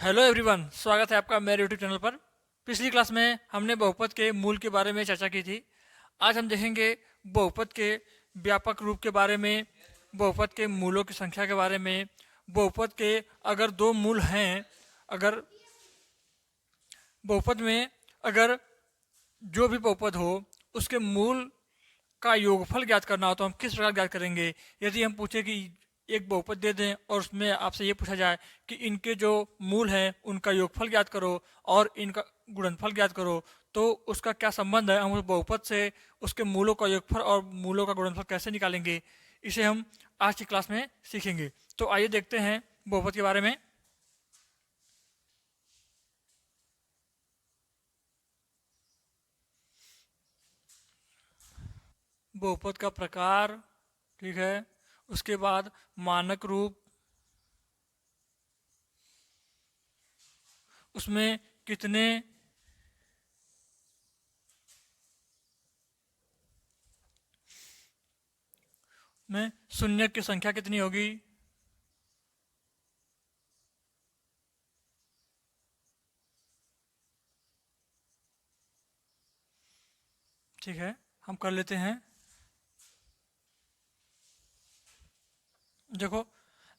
Hello everyone, स्वागत है आपका मेरे यूट्यूब चैनल पर। पिछली क्लास में हमने बहुपद के मूल के बारे में चर्चा की थी। आज हम देखेंगे बहुपद के व्यापक रूप के बारे में, बहुपद के मूलों की संख्या के बारे में, बहुपद के अगर दो मूल हैं, अगर बहुपद में अगर जो भी बहुपद हो उसके मूल का योगफल ज्ञात करना हो तो हम किस प्रकार ज्ञात करेंगे। यदि हम पूछे कि एक बहुपद दे दें और उसमें आपसे ये पूछा जाए कि इनके जो मूल हैं उनका योगफल ज्ञात करो और इनका गुणनफल ज्ञात करो, तो उसका क्या संबंध है, हम उस बहुपद से उसके मूलों का योगफल और मूलों का गुणनफल कैसे निकालेंगे, इसे हम आज की क्लास में सीखेंगे। तो आइए देखते हैं बहुपद के बारे में। बहुपद का प्रकार, ठीक है, उसके बाद मानक रूप, उसमें कितने में शून्य की संख्या कितनी होगी, ठीक है, हम कर लेते हैं। देखो,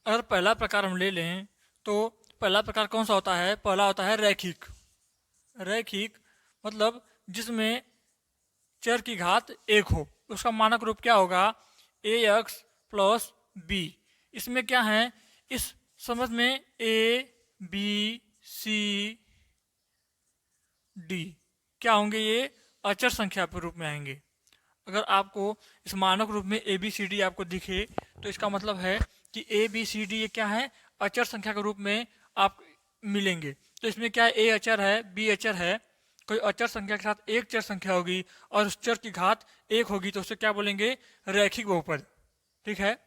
अगर पहला प्रकार हम ले लें तो पहला प्रकार कौन सा होता है? पहला होता है रैखिक। रैखिक मतलब जिसमें चर की घात एक हो। उसका मानक रूप क्या होगा? ए एक्स प्लस बी। इसमें क्या है, इस समझ में ए बी सी डी क्या होंगे? ये अचर संख्या के रूप में आएंगे। अगर आपको इस मानक रूप में ए बी सी डी आपको दिखे तो इसका मतलब है कि ए बी सी डी ये क्या है, अचर संख्या के रूप में आप मिलेंगे। तो इसमें क्या है, ए अचर है, बी अचर है, कोई अचर संख्या के साथ एक चर संख्या होगी और उस चर की घात एक होगी तो उसे क्या बोलेंगे? रैखिक बहुपद। ठीक है,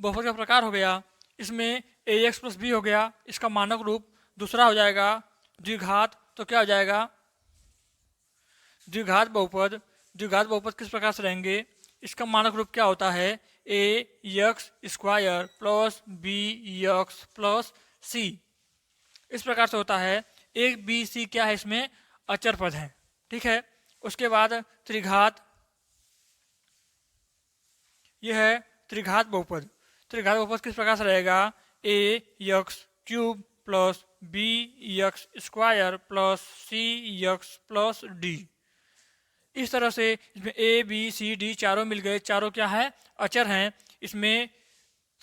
बहुपद का प्रकार हो गया। इसमें ए एक्स प्लस बी हो गया, इसका मानक रूप दूसरा हो जाएगा द्विघात। तो क्या हो जाएगा? द्विघात बहुपद। द्विघात बहुपद किस प्रकार से रहेंगे? इसका मानक रूप क्या होता है? A X square plus B X plus C. इस प्रकार से होता है। एक बी सी क्या है? इसमें अचर पद है। ठीक है, उसके बाद त्रिघात, यह है त्रिघात बहुपद। त्रिघात बहुपद किस प्रकार से रहेगा? A X cube plus B X square plus C X plus D. इस तरह से इसमें ए बी सी डी चारों मिल गए, चारों क्या है? अचर हैं। इसमें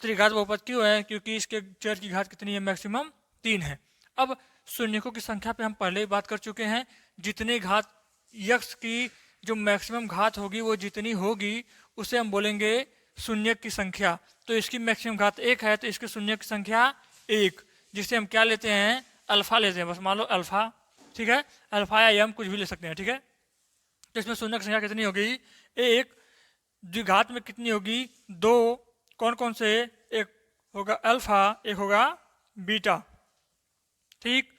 त्रिघात बहुपद क्यों है? क्योंकि इसके चर की घात कितनी है? मैक्सिमम 3 है। अब शून्यकों की संख्या पे हम पहले ही बात कर चुके हैं। जितनी घात यक्स की जो मैक्सिमम घात होगी वो जितनी होगी उसे हम बोलेंगे शून्य की संख्या। तो इसकी मैक्सिमम घात 1 है तो इसकी शून्य की संख्या 1, जिसे हम क्या लेते हैं? अल्फा लेते हैं। बस मान लो अल्फा, ठीक है, अल्फा या यम कुछ भी ले सकते हैं। ठीक है, तो इसमें शून्य की संख्या कितनी होगी? एक। द्विघात में कितनी होगी? 2। कौन कौन से? एक होगा अल्फा, एक होगा बीटा। ठीक,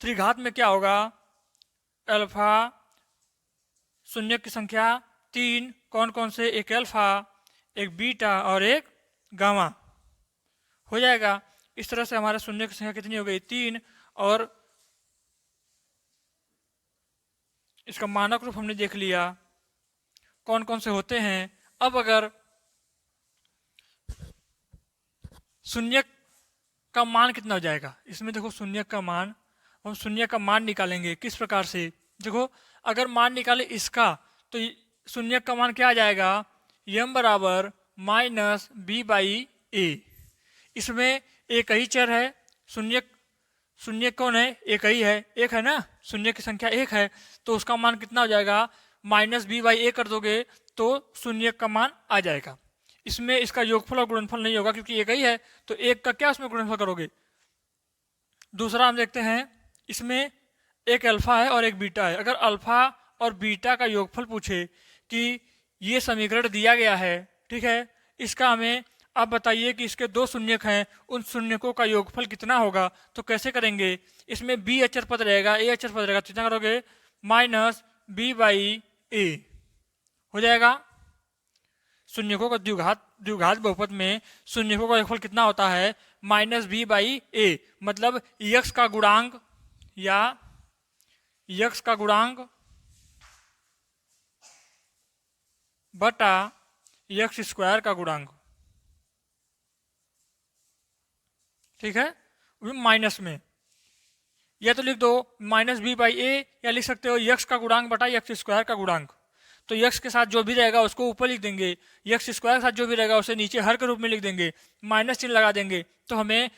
त्रिघात में क्या होगा? अल्फा, शून्य की संख्या 3। कौन कौन से? एक अल्फा, एक बीटा और एक गामा। हो जाएगा। इस तरह से हमारा शून्य की संख्या कितनी हो गई? 3। और इसका मानक रूप हमने देख लिया कौन कौन से होते हैं। अब अगर शून्य का मान कितना हो जाएगा इसमें? देखो, शून्य का मान, हम शून्य का मान निकालेंगे किस प्रकार से? देखो, अगर मान निकाले इसका तो शून्य का मान क्या आ जाएगा? यम बराबर माइनस बी बाई ए। इसमें एक ही चर है। शून्य शून्य कौन है? एक ही है, एक है ना, शून्य की संख्या एक है। तो उसका मान कितना हो जाएगा? माइनस बी बाई ए कर दोगे तो शून्य का मान आ जाएगा। इसमें इसका योगफल और गुणनफल नहीं होगा क्योंकि एक ही है, तो एक का क्या उसमें गुणनफल करोगे? दूसरा हम देखते हैं, इसमें एक अल्फा है और एक बीटा है। अगर अल्फा और बीटा का योगफल पूछे कि ये समीकरण दिया गया है, ठीक है, इसका हमें आप बताइए कि इसके दो शून्यक हैं, उन शून्यकों का योगफल कितना होगा? तो कैसे करेंगे? इसमें बी अचर पद रहेगा, ए अचर पद रहेगा, तो कितना करोगे? माइनस बी बाई ए हो जाएगा। शून्यकों का द्विघात द्विघात बहुपद में शून्यकों का योगफल कितना होता है, माइनस बी बाई ए, मतलब यक्स का गुणांक या यक्स का गुणांक बटा यक्स स्क्वायर का गुणांक, ठीक है, माइनस में। या तो लिख दो माइनस बी बाई ए, या लिख सकते हो यक्स का गुणांक बटा यक्स स्क्वायर का गुणांक। तो यक्स के साथ जो भी रहेगा उसको ऊपर लिख देंगे, यक्स स्क्वायर के साथ जो भी रहेगा उसे नीचे हर के रूप में लिख देंगे, माइनस चिन्ह लगा देंगे। तो हमें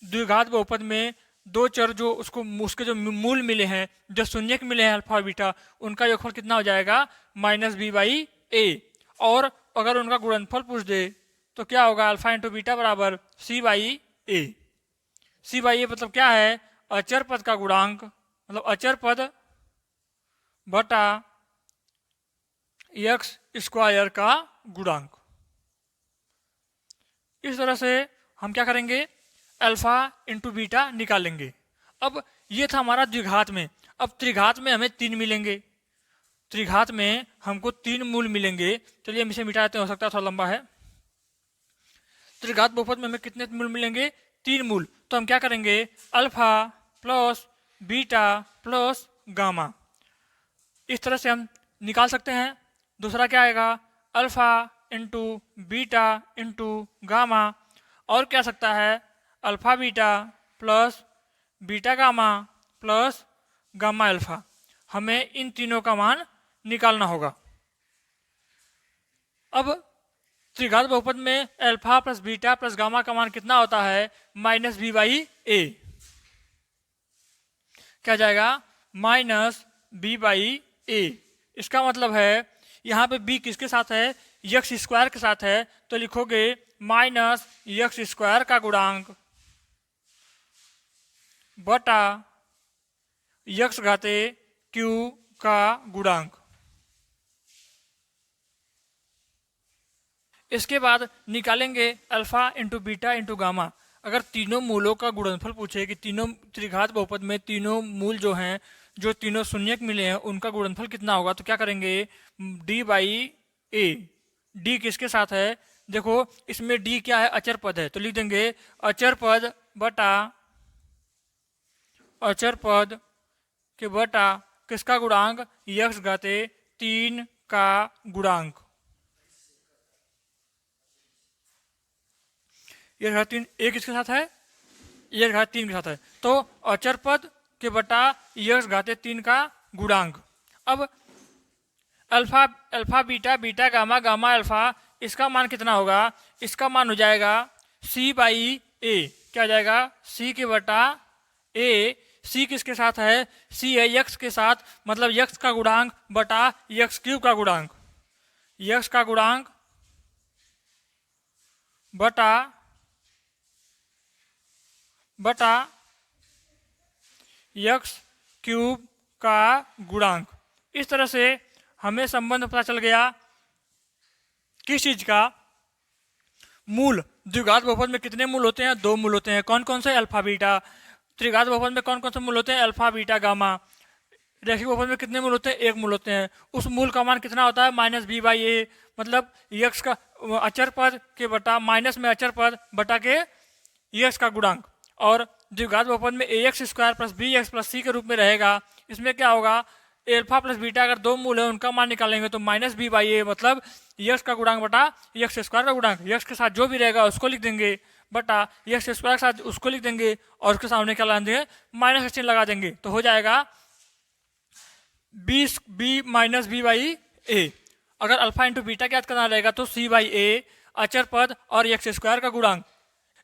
द्विघात बहुपद में दो चर जो उसके जो मूल मिले हैं, जो शून्यक मिले हैं अल्फा और बीटा, उनका योगफल कितना हो जाएगा, माइनस बी बाई ए। और अगर उनका गुणनफल पूछ दे तो क्या होगा, अल्फा इंटू बीटा बराबर सी बाई ए। सी बाई ए मतलब क्या है, अचर पद का गुणांक, मतलब अचर पद बटा यक्स स्क्वायर का गुणांक। इस तरह से हम क्या करेंगे, अल्फा इंटू बीटा निकालेंगे। अब ये था हमारा द्विघात में। अब त्रिघात में हमें 3 मिलेंगे, त्रिघात में हमको 3 मूल मिलेंगे। चलिए हम इसे मिटा देते हैं, हो सकता है थोड़ा लंबा है। त्रिघात बहुपद में हमें कितने मूल मिलेंगे, 3 मूल। तो हम क्या करेंगे, alpha plus beta plus gamma, इस तरह से हम निकाल सकते हैं। दूसरा क्या आएगा, alpha into beta into gamma, और क्या सकता है, alpha beta plus beta gamma plus gamma alpha. हमें इन तीनों का मान निकालना होगा। अब त्रिघात बहुपद में alpha plus beta plus gamma का मान कितना होता है, माइनस बी बाई ए। क्या जाएगा, माइनस बी बाई ए। इसका मतलब है यहाँ पे b किसके साथ है, यक्स स्क्वायर के साथ है। तो लिखोगे माइनस यक्स स्क्वायर का गुणांक बटा यक्स घाते क्यू का गुणांक। इसके बाद निकालेंगे alpha into beta into gamma. अगर तीनों मूलों का गुणनफल पूछे कि तीनों त्रिघात बहुपद में तीनों मूल जो हैं, जो तीनों शून्यक मिले हैं, उनका गुणनफल कितना होगा, तो क्या करेंगे, d बाई ए। डी किसके साथ है, देखो इसमें d क्या है, अचर पद है, तो लिख देंगे अचर पद बटा अचर पद के बटा किसका गुणांक, यक्स घाते 3 का गुणांक। ये घात 3 ए किसके साथ है, ये घात 3 के साथ है। तो अचर पद के बटा यक्स घाते 3 का गुणांक। अब alpha alpha beta beta gamma gamma alpha, इसका मान कितना होगा, इसका मान हो जाएगा सी बाई ए। क्या जाएगा, सी के बटा ए। सी किसके साथ है, सी है यक्स के साथ, मतलब यक्स का गुणांक बटा यक्स क्यूब का गुणांक। यक्स का गुणांक बटा यक्स क्यूब का गुणांक। इस तरह से हमें संबंध पता चल गया किस चीज का, मूल। द्विघात बहुपद में कितने मूल होते हैं, 2 मूल होते हैं। कौन कौन से, अल्फा बीटा। त्रिघात बहुपद में कौन कौन से मूल होते हैं, अल्फा बीटा गामा। रैखिक बहुपद में कितने मूल होते हैं, 1 मूल होते हैं। उस मूल का मान कितना होता है, माइनस बी बाई ए, मतलब यक्स का अचर पद के बटा माइनस में अचर पद बटा के यक्स का गुणांक। और द्विघात बहुपद में A X square plus B X plus C के रूप में रहेगा। इसमें क्या होगा, एल्फा प्लस बीटा अगर 2 मूल है उनका मान निकालेंगे तो माइनस बी बाई ए, मतलब यक्स का गुणांक बटा यक्स स्क्वायर का गुणांक। यक्स के साथ जो भी रहेगा उसको लिख देंगे बटा यक्स स्क्वायर के साथ उसको लिख देंगे, और उसके सामने क्या लगा देंगे, माइनस का चिन्ह लगा देंगे। तो हो जाएगा B minus B by A. अगर अल्फा इंटू बीटा ज्ञात करना रहेगा तो सी बाई ए, अचर पद और यक्स स्क्वायर का गुणांक।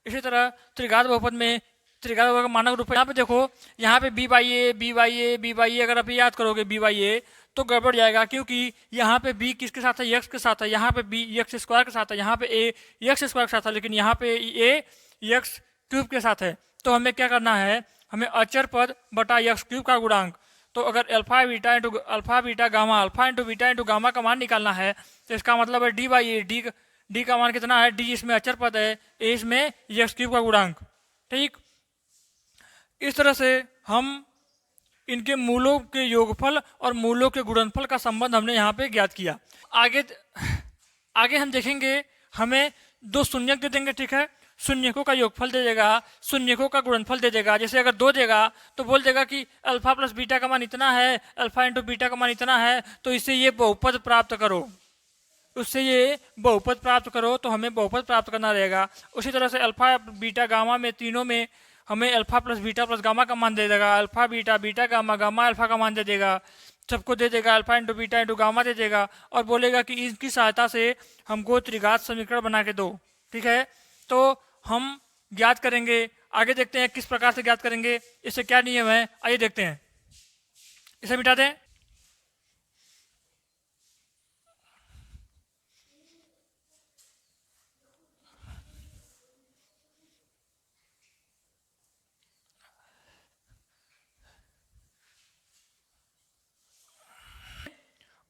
इसी तरह त्रिघात बहुपद में त्रिघात बहुपद का मानक रूप, यहाँ पे देखो, यहाँ पे B by A B by A B by A, अगर आप याद करोगे बी बाई ए तो गड़बड़ जाएगा, क्योंकि यहाँ पे बी किसके साथ है, यक्स के साथ है। यहाँ पे बी यक्स स्क्वायर के साथ है, यहाँ पे ए यक्स स्क्वायर के साथ है, लेकिन यहाँ पे ए यक्स क्यूब के साथ है। तो हमें क्या करना है, हमें अचर पद बटा यक्स क्यूब का गुणांक। तो अगर alpha beta into beta into gamma का मान निकालना है तो इसका मतलब है डी बाई ए। डी का मान कितना है, डी इसमें अचर पद है, ए इसमें यक्स क्यूब का गुणांक। ठीक, इस तरह से हम इनके मूलों के योगफल और मूलों के गुणनफल का संबंध हमने यहाँ पे ज्ञात किया। आगे हम देखेंगे हमें दो शून्यक दे देंगे, ठीक है, शून्यकों का योगफल दे देगा, शून्यकों का गुणनफल दे देगा। जैसे अगर दो देगा तो बोल देगा कि अल्फा प्लस बीटा का मान इतना है, अल्फा इंटू बीटा का मान इतना है, तो इससे ये बहुपद प्राप्त करो, उससे ये बहुपद प्राप्त करो, तो हमें बहुपद प्राप्त करना रहेगा। उसी तरह से अल्फा बीटा गामा में तीनों में हमें alpha plus beta plus gamma का मान दे देगा, alpha beta beta gamma gamma alpha का मान दे देगा, सबको दे देगा, alpha into beta into gamma दे देगा, और बोलेगा कि इसकी सहायता से हमको त्रिघात समीकरण बना के दो, ठीक है। तो हम ज्ञात करेंगे, आगे देखते हैं किस प्रकार से ज्ञात करेंगे, इससे क्या नियम है, आइए देखते हैं। इसे मिटा दें।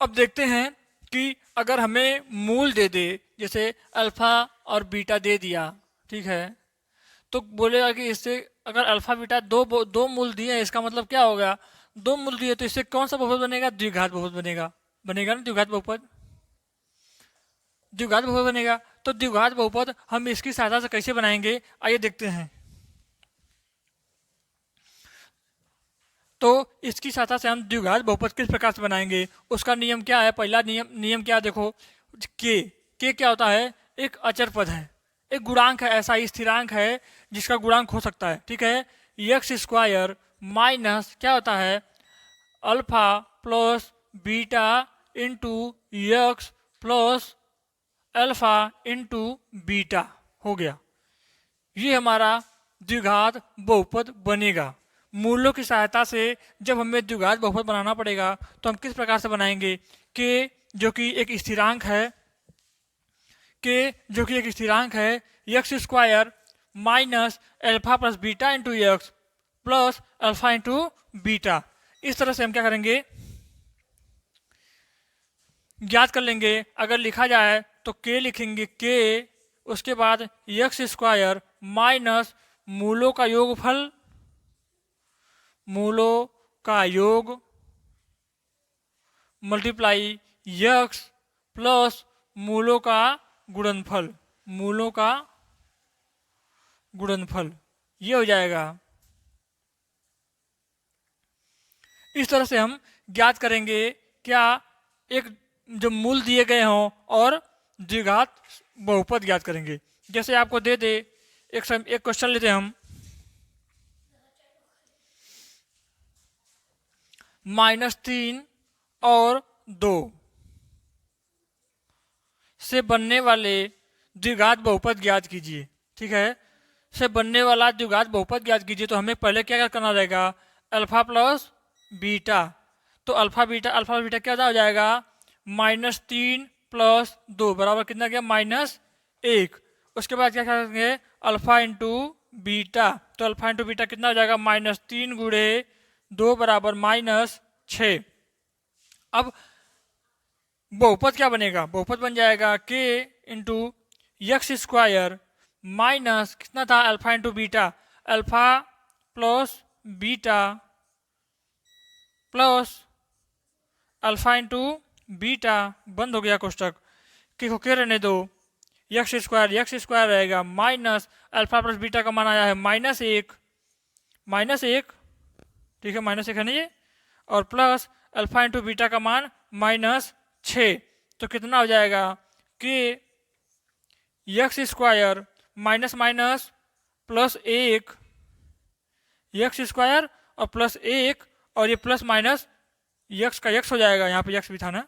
अब देखते हैं कि अगर हमें मूल दे दे, जैसे अल्फा और बीटा दे दिया, ठीक है, तो बोलेगा कि इससे अगर अल्फा बीटा दो मूल दिए, इसका मतलब क्या होगा, दो मूल दिए तो इससे कौन सा बहुपद बनेगा, द्विघात बहुपद बनेगा, बनेगा ना द्विघात बहुपद, द्विघात बहुपद बनेगा। तो द्विघात बहुपद हम इसकी सहायता से कैसे बनाएंगे, आइए देखते हैं। तो इसकी सहायता से हम द्विघात बहुपद किस प्रकार से बनाएंगे, उसका नियम क्या है, पहला नियम क्या है, देखो, के क्या होता है, एक अचर पद है, एक गुणांक है, ऐसा ही स्थिरांक है जिसका गुणांक हो सकता है, ठीक है। एक्स स्क्वायर माइनस क्या होता है, alpha plus beta into x plus alpha into beta हो गया। ये हमारा द्विघात बहुपद बनेगा। मूलों की सहायता से जब हमें द्विघात बहुपद बनाना पड़ेगा तो हम किस प्रकार से बनाएंगे, के जो कि एक स्थिरांक है, के जो कि एक स्थिरांक है, x square minus alpha plus beta into x plus alpha into beta, इस तरह से हम क्या करेंगे, ज्ञात कर लेंगे। अगर लिखा जाए तो के लिखेंगे, के उसके बाद एक्स स्क्वायर माइनस मूलों का योगफल, मूलों का योग मल्टीप्लाई एक्स प्लस मूलों का गुणनफल, मूलों का गुणनफल, ये हो जाएगा। इस तरह से हम ज्ञात करेंगे क्या, एक जो मूल दिए गए हों और द्विघात बहुपद ज्ञात करेंगे। जैसे आपको दे दे, एक क्वेश्चन लेते हैं हम, -3 और 2 से बनने वाले द्विघात बहुपद ज्ञात कीजिए, ठीक है, से बनने वाला द्विघात बहुपद ज्ञात कीजिए। तो हमें पहले क्या करना रहेगा, अल्फा प्लस बीटा, तो अल्फा बीटा क्या हो जाएगा, -3 प्लस 2 बराबर कितना गया, -1। उसके बाद क्या करेंगे, अल्फा इंटू बीटा, तो अल्फा इंटू बीटा कितना हो जाएगा, -3 गुणे 2 बराबर -6। अब बहुपद क्या बनेगा, बहुपद बन जाएगा के इंटू एक्स स्क्वायर माइनस कितना था, alpha into beta, alpha plus beta plus alpha into beta, बंद हो गया कोष्टक, के को के रहने दो, एक्स स्क्वायर रहेगा माइनस अल्फा प्लस बीटा का मान आया है -1, ठीक है, -1 है ना ये, और प्लस अल्फा इंटू बीटा का मान -6, तो कितना हो जाएगा कि x square minus minus plus 1, x square और +1, और ये प्लस माइनस एक्स का एक्स हो जाएगा, यहाँ पे एक्स भी था ना,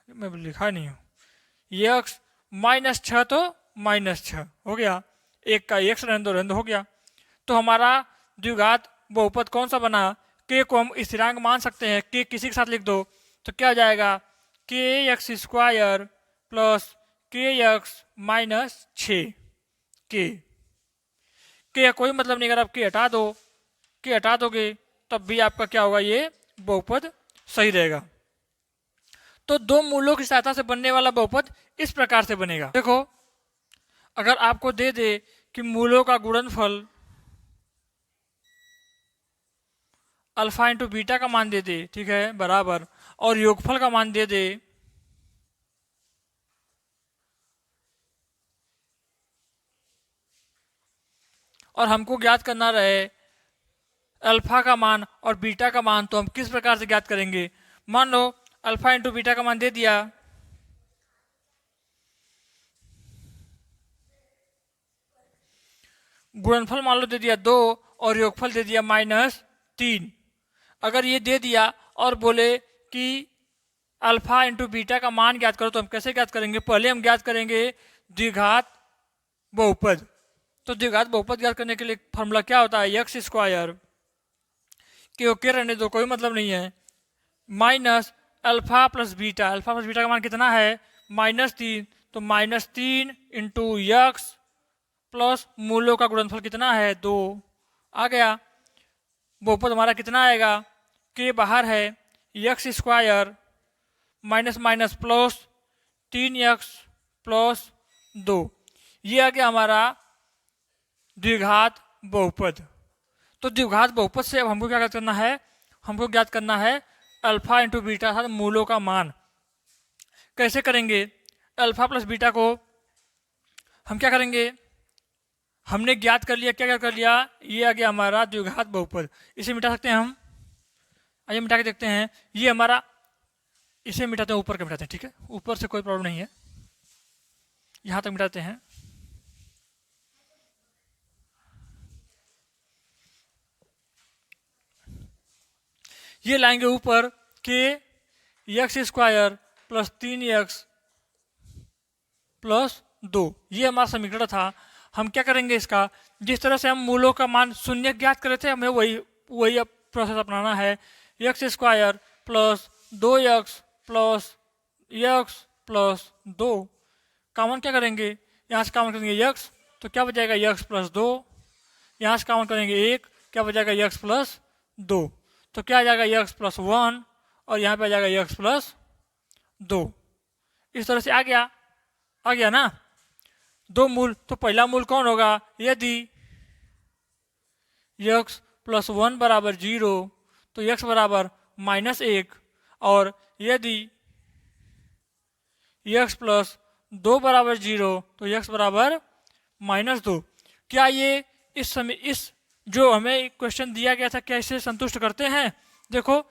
मैं लिखा नहीं हूँ, एक्स -6 तो -6 हो गया, एक का एक्स रहने दो हो गया। तो हमारा द्विघात बहुपद कौन सा बना, के को हम स्थिरांक मान सकते हैं, के किसी के साथ लिख दो तो क्या हो जाएगा, के एक्स स्क्वायर प्लस के एक्स -6, के का कोई मतलब नहीं, अगर आप के हटा दोगे तब भी आपका क्या होगा, ये बहुपद सही रहेगा। तो दो मूलों की सहायता से बनने वाला बहुपद इस प्रकार से बनेगा। देखो, अगर आपको दे दे कि मूलों का गुणनफल अल्फा इंटू बीटा का मान दे दे, ठीक है, बराबर, और योगफल का मान दे दे और हमको ज्ञात करना रहे अल्फा का मान और बीटा का मान, तो हम किस प्रकार से ज्ञात करेंगे। मान लो अल्फा इंटू बीटा का मान दे दिया, गुणनफल मान लो दे दिया 2 और योगफल दे दिया -3। अगर ये दे दिया और बोले कि अल्फा इंटू बीटा का मान ज्ञात करो, तो हम कैसे ज्ञात करेंगे। पहले हम ज्ञात करेंगे द्विघात बहुपद। तो द्विघात बहुपद ज्ञात करने के लिए फॉर्मूला क्या होता है, एक्स स्क्वायर के ओके रहने दो, कोई मतलब नहीं है, minus alpha plus beta. Alpha plus beta का मान कितना है -3, तो -3 इंटू यक्स प्लस मूलों का गुणनफल कितना है 2 आ गया। बहुपद हमारा कितना आएगा, के बाहर है, x square minus minus plus 3x plus 2, ये आ गया हमारा द्विघात बहुपद। तो द्विघात बहुपद से अब हमको क्या ज्ञात करना है, हमको ज्ञात करना है अल्फा इंटू बीटा अर्थात मूलों का मान। कैसे करेंगे, अल्फा प्लस बीटा को हम क्या करेंगे, हमने ज्ञात कर लिया, क्या ज्ञात कर लिया, ये आ गया हमारा द्विघात बहुपद। इसे मिटा सकते हैं हम, आइए मिटा के देखते हैं। ये हमारा, इसे मिटाते हैं, ऊपर का मिटाते हैं, ठीक है, ऊपर से कोई प्रॉब्लम नहीं है, यहां तक मिटाते हैं। ये लाएंगे ऊपर के x square plus 3x plus 2, ये हमारा समीकरण था। हम क्या करेंगे इसका, जिस तरह से हम मूलों का मान शून्य ज्ञात करे थे, हमें वही प्रोसेस अपनाना है। X square plus 2x plus x plus 2, common क्या करेंगे, यहाँ से कॉमन करेंगे x, तो क्या बचेगा x प्लस 2, यहाँ से कॉमन करेंगे 1, क्या बचेगा x प्लस 2, तो क्या आ जाएगा x प्लस 1 और यहाँ पे आ जाएगा x प्लस 2। इस तरह से आ गया ना दो मूल। तो पहला मूल कौन होगा, यदि x प्लस 1 बराबर 0 तो x बराबर -1, और यदि x प्लस 2 बराबर 0 तो x बराबर -2। क्या ये इस समय इस जो हमें क्वेश्चन दिया गया था, क्या इसे संतुष्ट करते हैं। देखो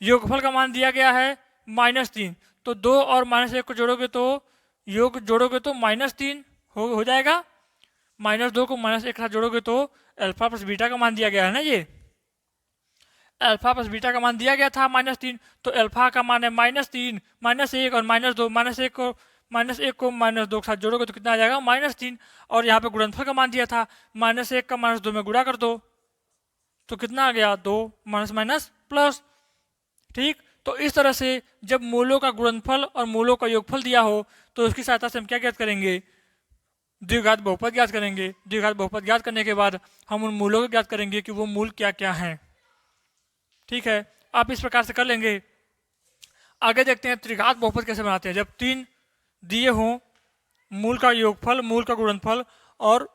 योगफल का मान दिया गया है -3, तो 2 और -1 को जोड़ोगे तो योग जोड़ोगे तो -3 हो जाएगा, -2 को -1 के साथ जोड़ोगे तो अल्फा प्लस बीटा का मान दिया गया है ना, ये अल्फा प्लस बीटा का मान दिया गया था -3, तो अल्फा का मान है -3, -1 और -2, -1 को -2 के साथ जोड़ोगे तो कितना आ जाएगा -3, और यहाँ पे गुणनफल का मान दिया था -1 का -2 में गुणा कर दो तो कितना आ गया 2, माइनस माइनस प्लस। ठीक, तो इस तरह से जब मूलों का गुणनफल और मूलों का योगफल दिया हो तो उसकी सहायता से हम क्या ज्ञात करेंगे, द्विघात बहुपद ज्ञात करेंगे। द्विघात बहुपद ज्ञात करने के बाद हम उन मूलों को ज्ञात करेंगे कि वो मूल क्या क्या हैं। ठीक है, आप इस प्रकार से कर लेंगे। आगे देखते हैं त्रिघात बहुपद कैसे बनाते हैं। जब 3 दिए हों, मूल का योगफल, मूल का गुणनफल और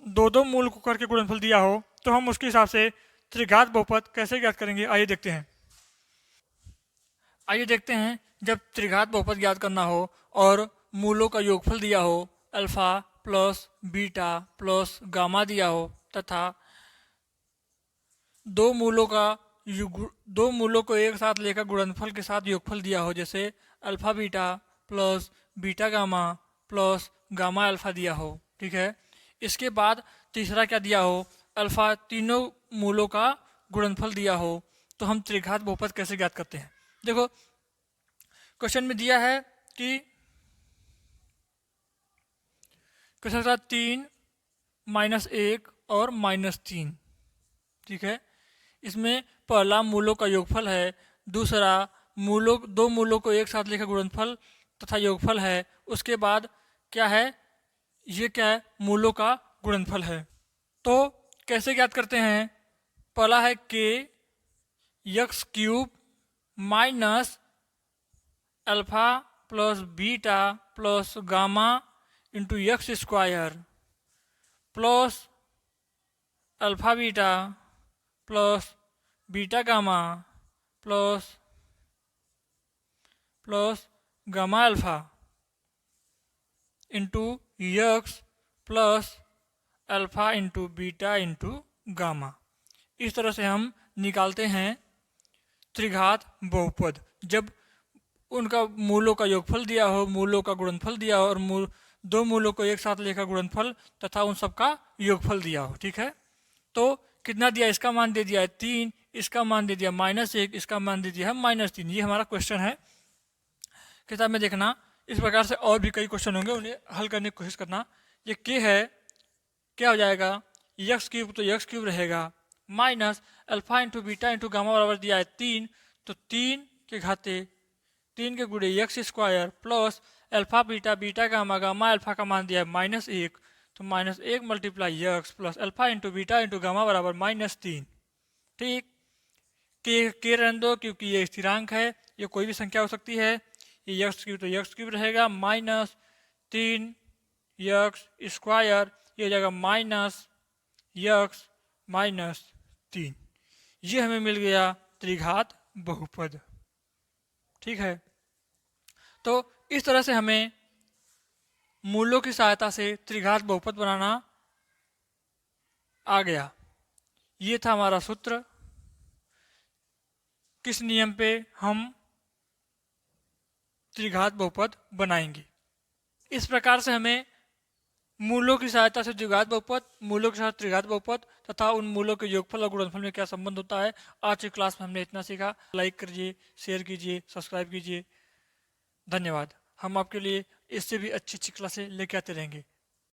दो मूल को करके गुणनफल दिया हो, तो हम उसके हिसाब से त्रिघात बहुपद कैसे ज्ञात करेंगे, आइए देखते हैं। आइए देखते हैं, जब त्रिघात बहुपद ज्ञात करना हो और मूलों का योगफल दिया हो, alpha plus beta plus gamma दिया हो, तथा दो मूलों को एक साथ लेकर गुणनफल के साथ योगफल दिया हो, जैसे alpha beta plus beta gamma plus gamma alpha दिया हो। ठीक है, इसके बाद तीसरा क्या दिया हो, अल्फा तीनों मूलों का गुणनफल दिया हो, तो हम त्रिघात बहुपद कैसे ज्ञात करते हैं। देखो क्वेश्चन में दिया है कि क्वेश्चन का 3 -1 और -3। ठीक है, इसमें पहला मूलों का योगफल है, दूसरा दो मूलों को एक साथ लेकर गुणनफल तथा योगफल है, उसके बाद क्या है, ये क्या है, मूलों का गुणनफल है। तो कैसे ज्ञात करते हैं, पहला है के x cube minus alpha plus beta plus gamma into x square plus alpha beta plus beta gamma plus gamma alpha into x plus alpha into beta into gamma. इस तरह से हम निकालते हैं त्रिघात बहुपद। जब उनका मूलों का योगफल दिया हो, मूलों का गुणनफल दिया हो और दो मूलों को एक साथ लेकर गुणनफल तथा उन सबका योगफल दिया हो। ठीक है, तो कितना दिया, इसका मान दे दिया है 3, इसका मान दे दिया -1, इसका मान दे दिया है -3। ये हमारा क्वेश्चन है। किताब में देखना, इस प्रकार से और भी कई क्वेश्चन होंगे, उन्हें हल करने की कोशिश करना। ये के है, क्या हो जाएगा, यक्स क्यूब तो यक्स क्यूब रहेगा, minus alpha into beta into gamma बराबर दिया है 3, तो 3 के घाते 3 के गुणे x square plus alpha beta beta gamma gamma alpha का मान दिया है -1, तो -1 multiply x plus alpha into beta into gamma बराबर -3। ठीक, के रहने दो क्योंकि ये स्थिरांक है, ये कोई भी संख्या हो सकती है। ये यक्स क्यूब तो यक्स क्यूब रहेगा, -3 यक्स स्क्वायर, ये हो जाएगा -यक्स -3। ये हमें मिल गया त्रिघात बहुपद। ठीक है, तो इस तरह से हमें मूलों की सहायता से त्रिघात बहुपद बनाना आ गया। ये था हमारा सूत्र। किस नियम पे हम त्रिघात बहुपद बनाएंगे। इस प्रकार से हमें मूलों की सहायता से द्विघात बहुपद, मूलों के साथ त्रिघात बहुपद तथा उन मूलों के योगफल और गुणनफल में क्या संबंध होता है, आज की क्लास में हमने इतना सीखा। लाइक कीजिए, शेयर कीजिए, सब्सक्राइब कीजिए। धन्यवाद। हम आपके लिए इससे भी अच्छी अच्छी क्लासें लेके आते रहेंगे।